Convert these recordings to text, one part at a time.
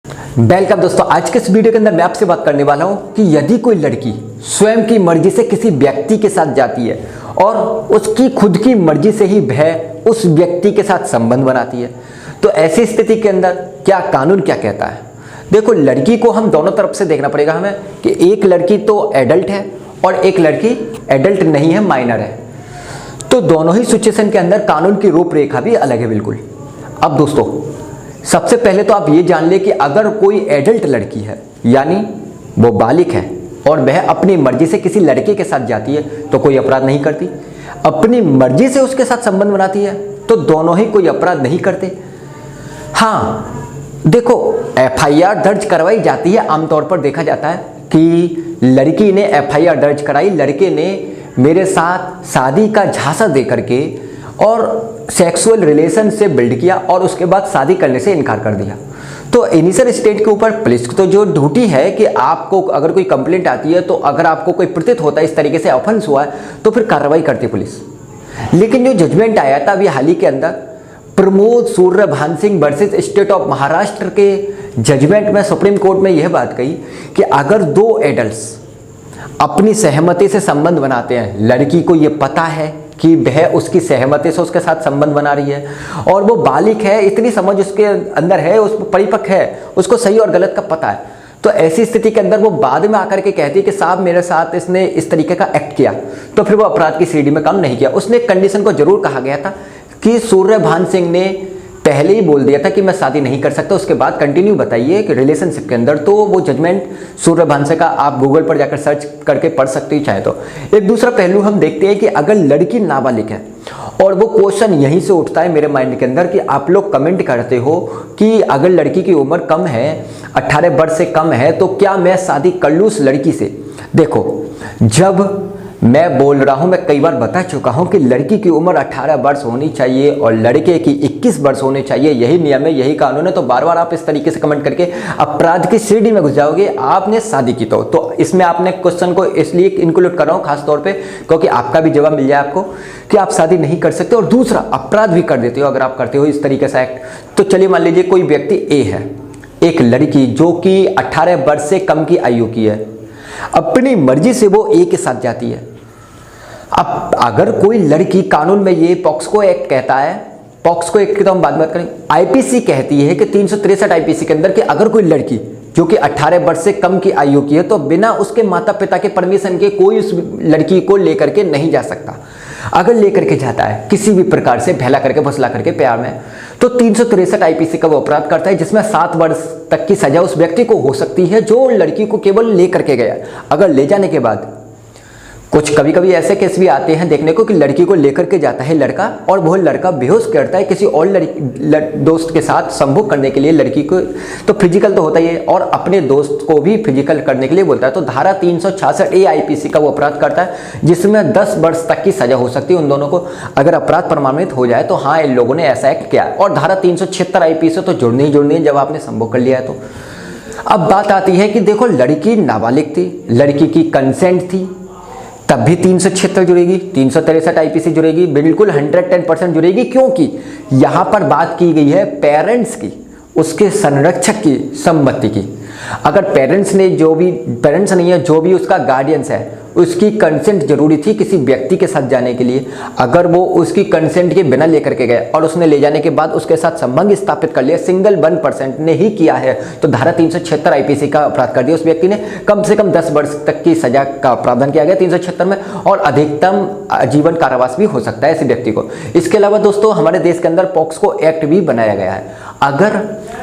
Welcome दोस्तों, आज के इस वीडियो के अंदर मैं आपसे बात करने वाला हूं कि यदि कोई लड़की स्वयं की मर्जी से किसी व्यक्ति के साथ जाती है और उसकी खुद की मर्जी से ही वह उस व्यक्ति के साथ संबंध बनाती है, तो ऐसी स्थिति के अंदर क्या कानून क्या कहता है। देखो, लड़की को हम दोनों तरफ से देखना पड़ेगा हमें कि एक लड़की तो एडल्ट है और एक लड़की एडल्ट नहीं है, माइनर है। तो दोनों ही सिचुएशन के अंदर कानून की रूपरेखा भी अलग है बिल्कुल। अब दोस्तों, सबसे पहले तो आप ये जान ले कि अगर कोई एडल्ट लड़की है यानी वो बालिग है और वह अपनी मर्जी से किसी लड़के के साथ जाती है तो कोई अपराध नहीं करती। अपनी मर्जी से उसके साथ संबंध बनाती है तो दोनों ही कोई अपराध नहीं करते। हाँ देखो, एफआईआर दर्ज करवाई जाती है। आमतौर पर देखा जाता है कि लड़की ने एफआईआर दर्ज कराई, लड़के ने मेरे साथ शादी का झांसा दे करके और सेक्सुअल रिलेशन से बिल्ड किया और उसके बाद शादी करने से इनकार कर दिया। तो इनिशियल स्टेट के ऊपर पुलिस की तो जो ड्यूटी है कि आपको अगर कोई कंप्लेंट आती है तो अगर आपको कोई प्रतीत होता है इस तरीके से ऑफेंस हुआ है तो फिर कार्रवाई करती पुलिस। लेकिन जो जजमेंट आया था अभी हाल ही के अंदर Pramod Suryabhan Singh versus state of Maharashtra के जजमेंट में सुप्रीम कोर्ट में यह बात कही कि अगर दो एडल्ट्स अपनी सहमति से संबंध बनाते हैं, लड़की को यह पता है कि वह उसकी सहमति से उसके साथ संबंध बना रही है और वो बालिग है, इतनी समझ उसके अंदर है, उस परिपक्व है, उसको सही और गलत का पता है, तो ऐसी स्थिति के अंदर वो बाद में आकर के कहती है कि साहब मेरे साथ इसने इस तरीके का एक्ट किया, तो फिर वो अपराध की श्रेणी में काम नहीं किया। उसने एक कंडीशन को जरूर कहा गया था कि सूर्यभान सिंह ने पहले ही बोल दिया था कि मैं शादी नहीं कर सकता। उसके बाद कंटिन्यू बताइए कि रिलेशनशिप के अंदर, तो वो जजमेंट सूर्यभान सिंह का आप गूगल पर जाकर सर्च करके पढ़ सकते हो चाहे तो। एक दूसरा पहलू हम देखते हैं कि अगर लड़की नाबालिग है और वो क्वेश्चन यहीं से उठता है मेरे माइंड के अंदर कि आप लोग कमेंट करते हो कि अगर लड़की की उम्र कम है, 18 वर्ष से कम है, तो क्या मैं शादी कर लूँ उस लड़की से। देखो, जब मैं बोल रहा हूं, मैं कई बार बता चुका हूं कि लड़की की उम्र 18 वर्ष होनी चाहिए और लड़के की 21 वर्ष होने चाहिए, यही नियम है, यही कानून है। तो बार बार आप इस तरीके से कमेंट करके अपराध की श्रेणी में घुस जाओगे। आपने शादी की तो इसमें आपने क्वेश्चन को इसलिए इंक्लूड कर रहा हूं खास तौर पे क्योंकि आपका भी जवाब मिल जाए आपको कि आप शादी नहीं कर सकते और दूसरा अपराध भी कर देते हो अगर आप करते हो इस तरीके से एक्ट। तो चलिए मान लीजिए कोई व्यक्ति ए है, एक लड़की जो कि 18 वर्ष से कम की आयु की है, अपनी मर्जी से वो ए के साथ जाती है। अब अगर कोई लड़की, कानून में ये पॉक्सो एक्ट कहता है, पॉक्सो एक्ट की तो हम बाद में बात करेंगे, आईपीसी कहती है कि 363 आईपीसी के अंदर कि अगर कोई लड़की जो कि 18 वर्ष से कम की आयु की है तो बिना उसके माता पिता के परमिशन के कोई उस लड़की को लेकर के नहीं जा सकता। अगर लेकर के जाता है किसी भी प्रकार से बहला करके फुसला करके प्यार में, तो 363 आईपीसी का वो अपराध करता है जिसमें 7 वर्ष तक की सजा उस व्यक्ति को हो सकती है जो लड़की को केवल ले करके गया। अगर ले जाने के बाद कुछ कभी कभी ऐसे केस भी आते हैं देखने को कि लड़की को लेकर के जाता है लड़का और वो लड़का बेहोश करता है किसी और दोस्त के साथ संभोग करने के लिए लड़की को, तो फिजिकल तो होता ही है और अपने दोस्त को भी फिजिकल करने के लिए बोलता है। तो धारा 366A आईपीसी का वो अपराध करता है जिसमें 10 वर्ष तक की सजा हो सकती है उन दोनों को अगर अपराध प्रमाणित हो जाए तो हाँ इन लोगों ने ऐसा एक्ट किया। और धारा 376 आईपीसी तो जुड़नी ही जुड़नी है जब आपने संभोग कर लिया है। तो अब बात आती है कि देखो, लड़की नाबालिग थी, लड़की की कंसेंट थी, तब भी 376 जुड़ेगी, 363 आईपीसी जुड़ेगी, बिल्कुल 110% जुड़ेगी, क्योंकि यहां पर बात की गई है पेरेंट्स की, उसके संरक्षक की सम्मति की। अगर पेरेंट्स नहीं है, जो भी उसका गार्डियंस है, उसकी कंसेंट जरूरी थी किसी व्यक्ति के साथ जाने के लिए। अगर वो उसकी कंसेंट के बिना लेकर के गए और उसने ले जाने के बाद उसके साथ संबंध स्थापित कर लिया, सिंगल 1% ने ही किया है, तो धारा 376 आईपीसी का अपराध कर दिया उस व्यक्ति ने। कम से कम 10 वर्ष तक की सजा का प्रावधान किया गया 376 में और अधिकतम आजीवन कारावास भी हो सकता है ऐसे व्यक्ति को। इसके अलावा दोस्तों, हमारे देश के अंदर पॉक्सो एक्ट भी बनाया गया है। अगर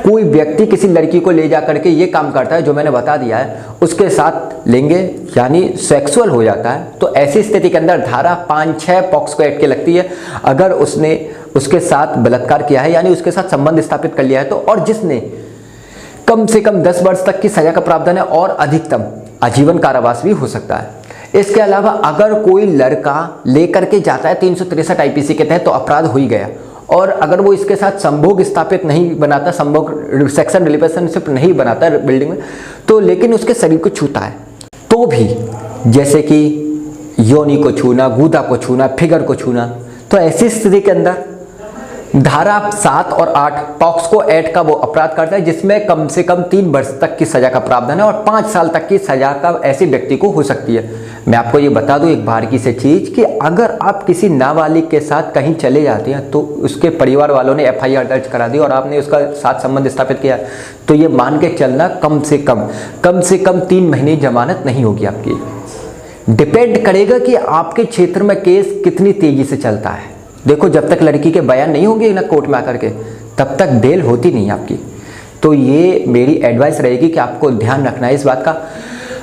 कोई व्यक्ति किसी लड़की को ले जा करके ये काम करता है जो मैंने बता दिया है, उसके साथ लेंगे यानी सेक्सुअल हो जाता है, तो ऐसी स्थिति के अंदर धारा 5-6 पॉक्सो एक्ट की लगती है। अगर उसने उसके साथ बलात्कार किया है यानी उसके साथ संबंध स्थापित कर लिया है तो, और जिसने कम से कम 10 वर्ष तक की सजा का प्रावधान है और अधिकतम आजीवन कारावास भी हो सकता है। इसके अलावा अगर कोई लड़का लेकर के जाता है 363 आईपीसी के तहत तो अपराध हो ही गया, और अगर वो इसके साथ संभोग स्थापित नहीं बनाता, संभोग सेक्सुअल रिलेशनशिप नहीं बनाता बिल्डिंग में, तो लेकिन उसके शरीर को छूता है तो भी, जैसे कि योनि को छूना, गूदा को छूना, फिगर को छूना, तो ऐसी स्थिति के अंदर धारा 7 और 8 पॉक्सो एक्ट का वो अपराध करता है जिसमें कम से कम 3 वर्ष तक की सजा का प्रावधान है और 5 साल तक की सजा का ऐसे व्यक्ति को हो सकती है। मैं आपको ये बता दूं एक बार की से चीज़ कि अगर आप किसी नाबालिग के साथ कहीं चले जाते हैं तो उसके परिवार वालों ने FIR दर्ज करा दी और आपने उसका साथ संबंध स्थापित किया तो ये मान के चलना कम से कम 3 महीने जमानत नहीं होगी आपकी। डिपेंड करेगा कि आपके क्षेत्र में केस कितनी तेजी से चलता है। देखो जब तक लड़की के बयान नहीं होंगे ना कोर्ट में आकर के तब तक बेल होती नहीं आपकी। तो ये मेरी एडवाइस रहेगी कि आपको ध्यान रखना है इस बात का।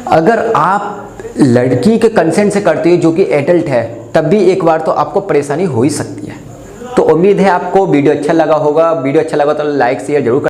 अगर आप लड़की के कंसेंट से करते हो जो कि एडल्ट है तब भी एक बार तो आपको परेशानी हो ही सकती है। तो उम्मीद है आपको वीडियो अच्छा लगा होगा। वीडियो अच्छा लगा तो लाइक शेयर जरूर